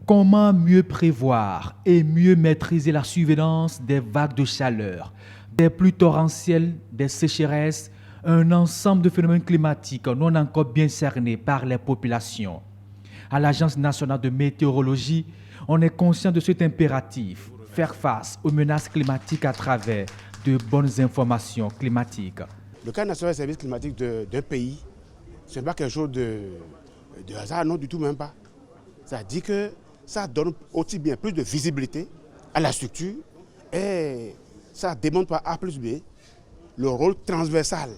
Comment mieux prévoir et mieux maîtriser la surveillance des vagues de chaleur, des pluies torrentielles, des sécheresses, un ensemble de phénomènes climatiques non encore bien cernés par les populations. À l'Agence nationale de météorologie, on est conscient de cet impératif, faire face aux menaces climatiques à travers de bonnes informations climatiques. Le cadre national des services climatiques d'un pays, ce n'est pas quelque chose de hasard, non du tout même pas. Ça dit que ça donne aussi bien plus de visibilité à la structure et ça démontre par A plus B le rôle transversal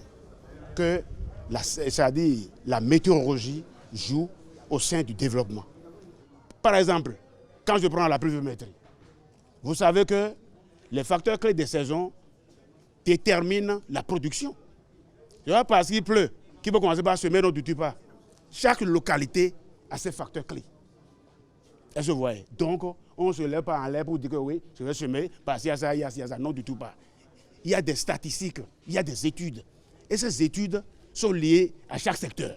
que la météorologie joue au sein du développement. Par exemple, quand je prends la pluviométrie, vous savez que les facteurs clés des saisons déterminent la production. Ce n'est pas parce qu'il pleut qu'il peut commencer par semer, non du tout pas. Chaque localité a ses facteurs clés. Est-ce que vous voyez? Donc, on ne se lève pas en l'air pour dire que oui, je vais semer parce qu'il y a ça, il y a ça. Non, du tout pas. Il y a des statistiques, il y a des études. Et ces études sont liées à chaque secteur.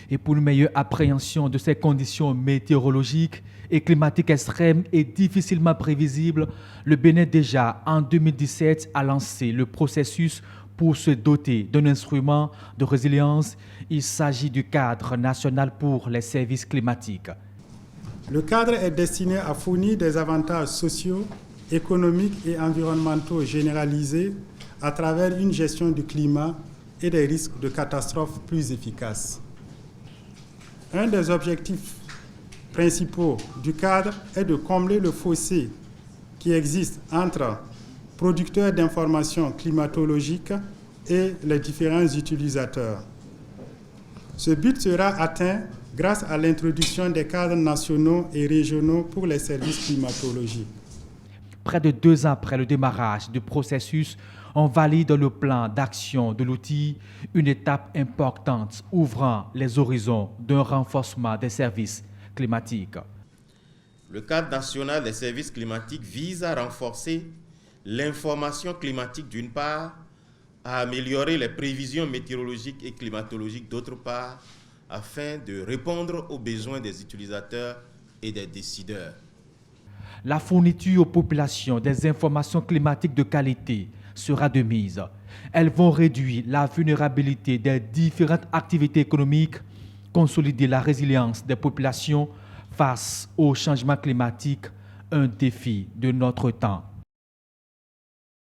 Et pour une meilleure appréhension de ces conditions météorologiques et climatiques extrêmes et difficilement prévisibles, le Bénin déjà en 2017 a lancé le processus pour se doter d'un instrument de résilience. Il s'agit du cadre national pour les services climatiques. Le cadre est destiné à fournir des avantages sociaux, économiques et environnementaux généralisés à travers une gestion du climat et des risques de catastrophes plus efficaces. Un des objectifs principaux du cadre est de combler le fossé qui existe entre producteurs d'informations climatologiques et les différents utilisateurs. Ce but sera atteint grâce à l'introduction des cadres nationaux et régionaux pour les services climatologiques. Près de 2 ans après le démarrage du processus, on valide le plan d'action de l'outil, une étape importante ouvrant les horizons d'un renforcement des services climatiques. Le cadre national des services climatiques vise à renforcer l'information climatique d'une part, à améliorer les prévisions météorologiques et climatologiques d'autre part, afin de répondre aux besoins des utilisateurs et des décideurs. La fourniture aux populations des informations climatiques de qualité sera de mise. Elles vont réduire la vulnérabilité des différentes activités économiques, consolider la résilience des populations face au changement climatique, un défi de notre temps.